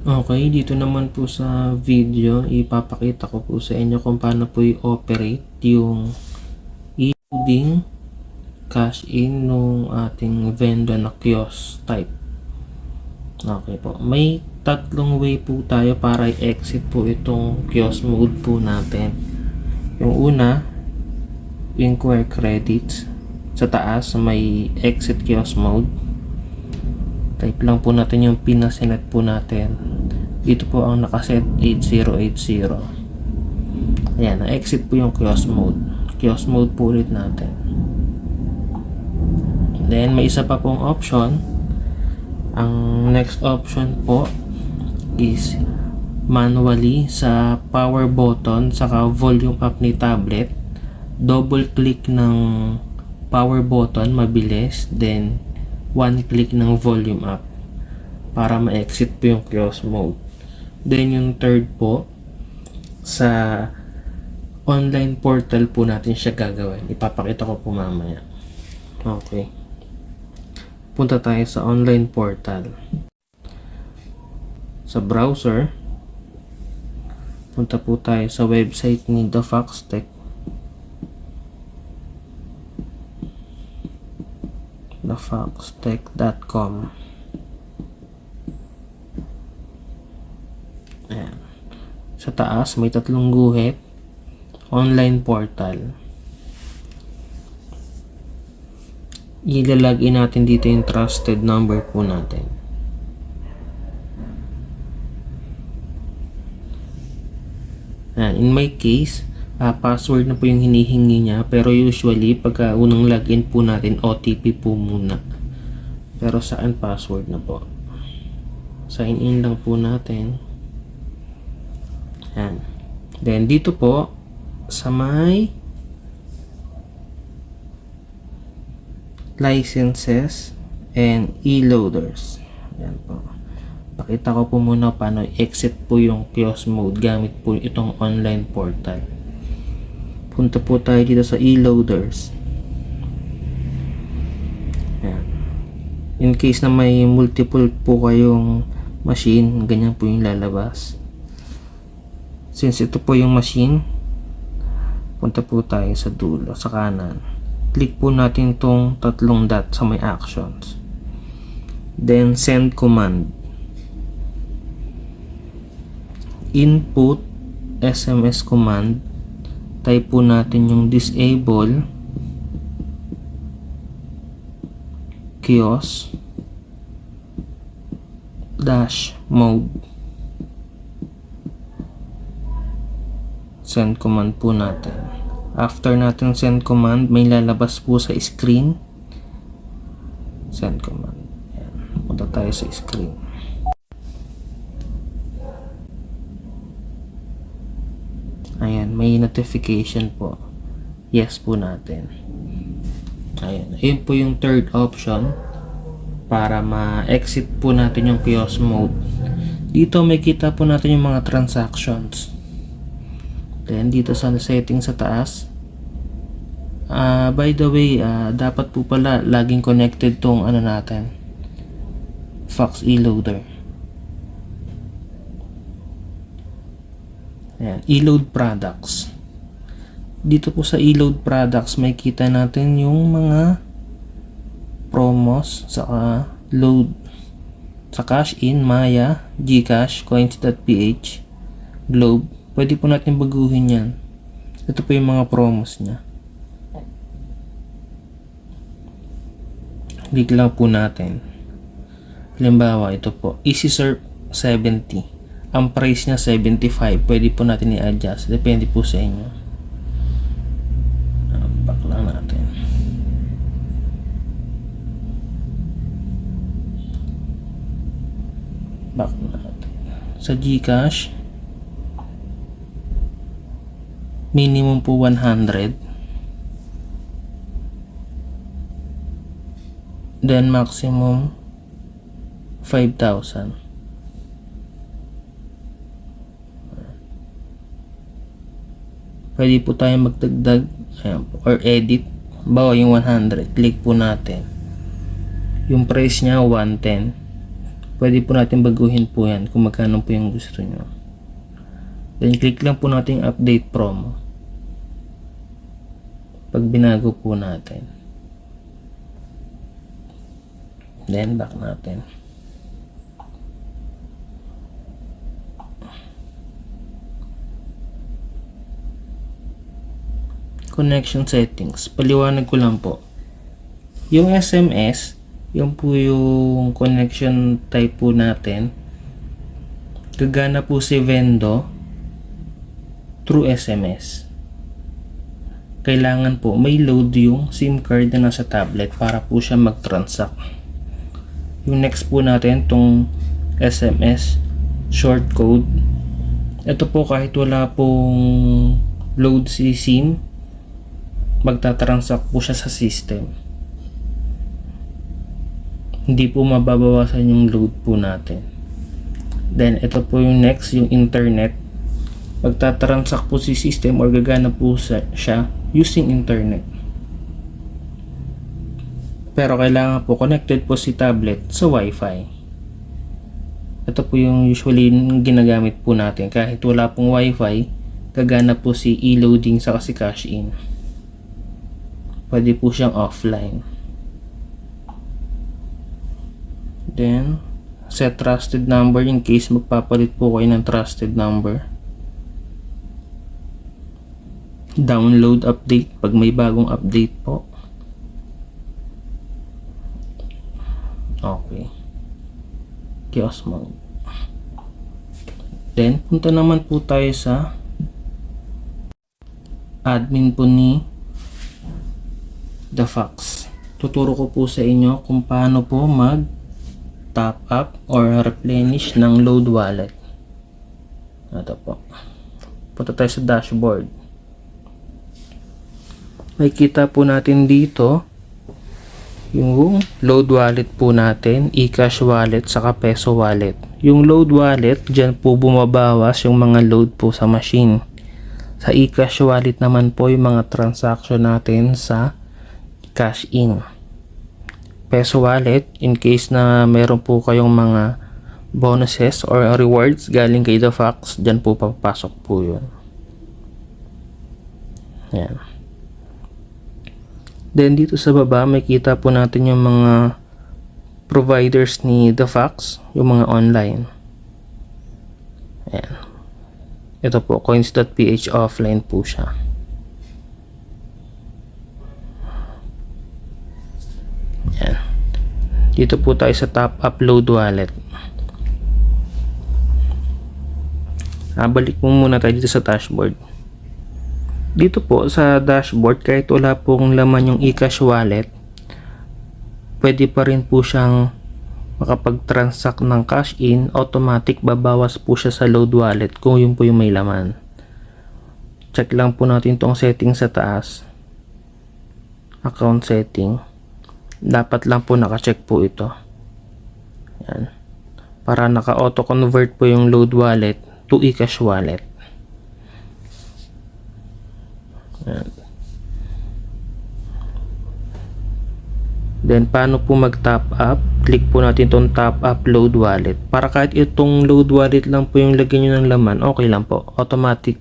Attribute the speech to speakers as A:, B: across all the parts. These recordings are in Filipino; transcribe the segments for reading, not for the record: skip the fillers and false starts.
A: Okay, dito naman po sa video, ipapakita ko po sa inyo kung paano po i-operate yung e-loading cash in nung ating vendor na kiosk type. Okay po. May tatlong way po tayo para i-exit po itong kiosk mode po natin. Yung una, inquire credits. Sa taas, may exit kiosk mode. Type lang po natin yung pin na sinet po natin. Dito po ang nakaset 8080. Ayan, na-exit po yung kiosk mode. Kiosk mode po ulit natin. Then, may isa pa pong option. Ang next option po is manually sa power button saka volume up ni tablet. Double click ng power button, mabilis. Then, one click ng volume up para ma-exit po yung kiosk mode. Then yung third po, sa online portal po natin siya gagawin. Ipapakita ko po mamaya. Okay. Punta tayo sa online portal. Sa browser, punta po tayo sa website ni The Foxtech. thefoxtech.com. Ayan. Sa taas, may tatlong guhit. Online portal. Ilalagin natin dito yung trusted number po natin. Ayan. In my case, password na po yung hinihingi niya, pero usually pagka unang login po natin OTP po muna, pero saan password na po, sign in lang po natin. Yan. Then dito po sa may licenses and e-loaders, yan po, pakita ko po muna paano exit po yung kiosk mode gamit po itong online portal. Punta po tayo dito sa e-loaders. Ayan. In case na may multiple po kayong machine, ganyan po yung lalabas. Since ito po yung machine, punta po tayo sa dulo, sa kanan. Click po natin tong tatlong dot sa may actions. Then send command. Input SMS command. Type po natin yung disable kiosk dash mode. Send command po natin. After natin send command, may lalabas po sa screen. Send command. Ayan. Punta tayo sa screen. Ayan, may notification po. Yes po natin. Ayan, ayun po yung third option para ma-exit po natin yung kiosk mode. Dito may kita po natin yung mga transactions. Then dito sa setting sa taas, by the way, dapat po pala laging connected tong ano natin, Fox e-loader. Ayan, e-load products. Dito po sa e-load products, may kita natin yung mga promos sa load sa cash in, Maya, Gcash, coins.ph, Globe. Pwede po natin baguhin yan. Ito po yung mga promos niya. Click lang po natin. Halimbawa, ito po, Easy Surf 70. Ang price niya 75. Pwede po natin i-adjust. Depende po sa inyo. Back lang natin. Back natin. Sa Gcash, minimum po 100. Then maximum 5,000. Pwede po tayo magdagdag, ayan po, or edit. Bawa yung 100, click po natin. Yung price niya 110. pwede po natin baguhin po yan kung magkano po yung gusto nyo. Then click lang po natin yung update promo pag binago po natin. Then back natin. Connection settings, paliwanag ko lang po. Yung SMS, yung po yung connection type po natin, gagana po si Vendo through SMS. Kailangan po may load yung SIM card na nasa tablet para po siya mag-transact. Yung next po natin, tong SMS short code. Ito po kahit wala pong load si SIM, magta-transact po siya sa system. Hindi po mababawasan yung load po natin. Then ito po yung next, yung internet. Magta-transact po si system or gagana po siya using internet. Pero kailangan po connected po si tablet sa Wi-Fi. Ito po yung usually ginagamit po natin. Kahit wala pong Wi-Fi, gagana po si e-loading sa kasi cash in. Pwede po siyang offline. Then, set trusted number in case magpapalit po kayo ng trusted number. Download update pag may bagong update po. Okay. Kiosk mode. Then, punta naman po tayo sa admin po ni The Fox. Tuturo ko po sa inyo kung paano po mag top up or replenish ng load wallet. Ito po. Punta tayo sa dashboard. May kita po natin dito yung load wallet po natin, eCash wallet, saka Peso wallet. Yung load wallet, dyan po bumabawas yung mga load po sa machine. Sa eCash wallet naman po yung mga transaction natin sa cash in. Peso wallet, in case na meron po kayong mga bonuses or rewards galing kay The Fox, dyan po papasok po yun. Yan. Then dito sa baba, may kita po natin yung mga providers ni The Fox, yung mga online. Yan. Ito po, coins.ph offline po siya. Yan. Dito po tayo sa top upload wallet. Balik po muna tayo dito sa dashboard. Dito po sa dashboard, kahit wala pong laman yung eCash wallet, pwede pa rin po siyang makapag-transact ng cash in. Automatic babawas po siya sa load wallet kung yun po yung may laman. Check lang po natin tong setting sa taas. Account setting. Dapat lang po naka-check po ito. Yan. Para naka-auto convert po yung load wallet to eCash wallet. Yan. Then paano po mag-top up? Click po natin itong top up load wallet. Para kahit itong load wallet lang po yung lagyan nyo ng laman, okay lang po. Automatic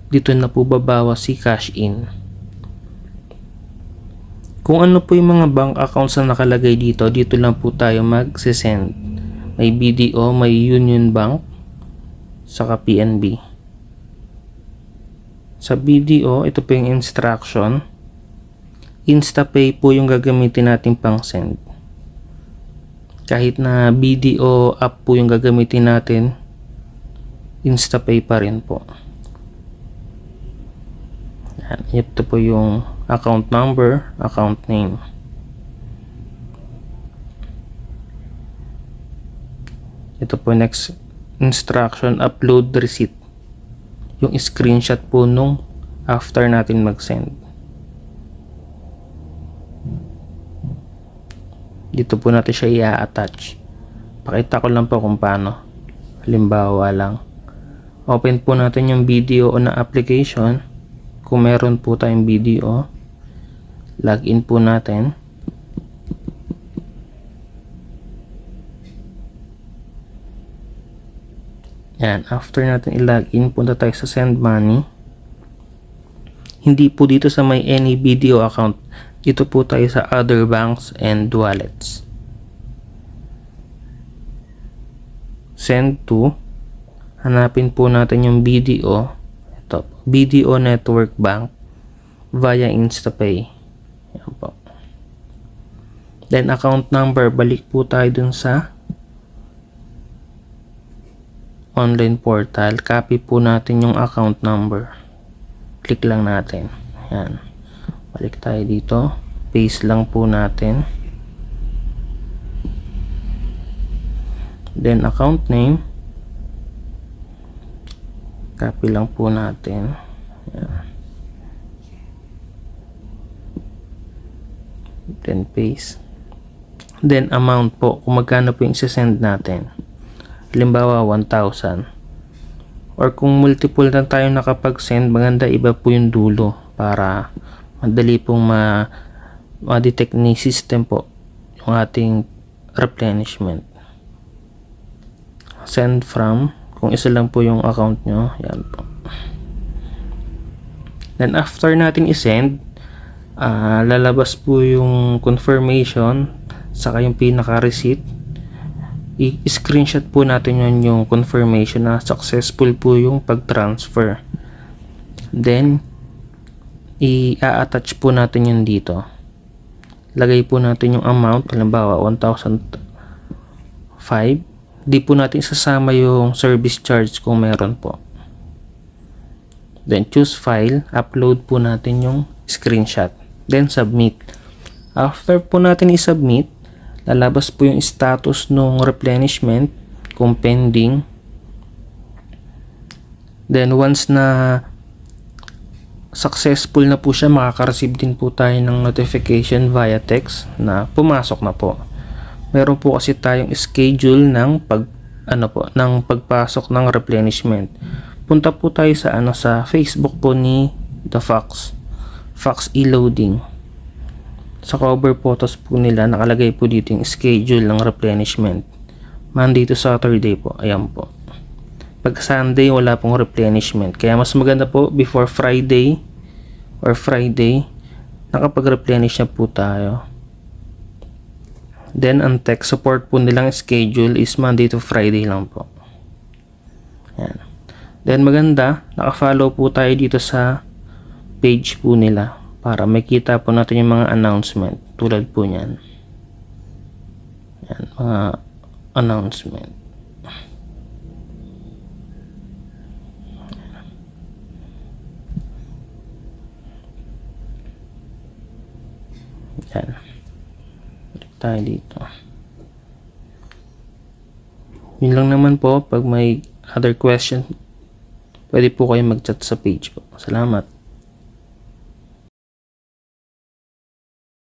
A: dito na po babawas si cash in. Kung ano po yung mga bank accounts na nakalagay dito, dito lang po tayo mag-send. May BDO, may Union Bank, saka PNB. Sa BDO, ito po yung instruction. InstaPay po yung gagamitin natin pang send. Kahit na BDO app po yung gagamitin natin, InstaPay pa rin po. Yan. Ito po yung account number, account name. Ito po next instruction, upload receipt. Yung screenshot po nung after natin mag-send. Dito po natin siya i-attach. Pakita ko lang po kung paano. Halimbawa lang. Open po natin yung video na application. Kung meron po tayong video, login po natin. Yan, after natin i-login, punta tayo sa send money. Hindi po dito sa may any video account. Dito po tayo sa other banks and wallets. Send to. Hanapin po natin yung BDO. Ito, BDO Network Bank via InstaPay. Yan po. Then account number, balik po tayo dun sa online portal. Copy po natin yung account number. Click lang natin. Yan. Balik tayo dito. Paste lang po natin. Then account name. Copy lang po natin. Yan. Then paste. Then amount po, kung magkano po yung send natin. Halimbawa 1,000. Or kung multiple na tayo nakapag-send, maganda iba po yung dulo para madali pong ma-detect ni system po yung ating replenishment. Send from, kung isa lang po yung account nyo, yan po. Then after natin i-send, lalabas po yung confirmation saka yung pinaka-receipt. I-screenshot po natin yun, yung confirmation na successful po yung pag-transfer. Then i-attach po natin yun dito. Lagay po natin yung amount, halimbawa 1,005. Di po natin sasama yung service charge kung meron po. Then choose file, upload po natin yung screenshot. Then submit. After po natin i-submit, lalabas po yung status ng replenishment kung pending. Then once na successful na po siya, makaka-receive din po tayo ng notification via text na pumasok na po. Meron po kasi tayong schedule ng pagpasok ng replenishment. Punta po tayo sa Facebook po ni The Fox e-loading. Sa cover photos po nila, nakalagay po dito yung schedule ng replenishment. Monday to Saturday po. Ayan po. Pag Sunday, wala pong replenishment. Kaya mas maganda po before Friday or Friday, nakapag-replenish na po tayo. Then, ang tech support po nilang schedule is Monday to Friday lang po. Ayan. Then, maganda, nakafollow po tayo dito sa page po nila para makita po natin yung mga announcement tulad po niyan. Yan, mga announcement. Yan. Balik tayo dito. Yun lang naman po. Pag may other question, pwede po kayo mag-chat sa page po. Salamat.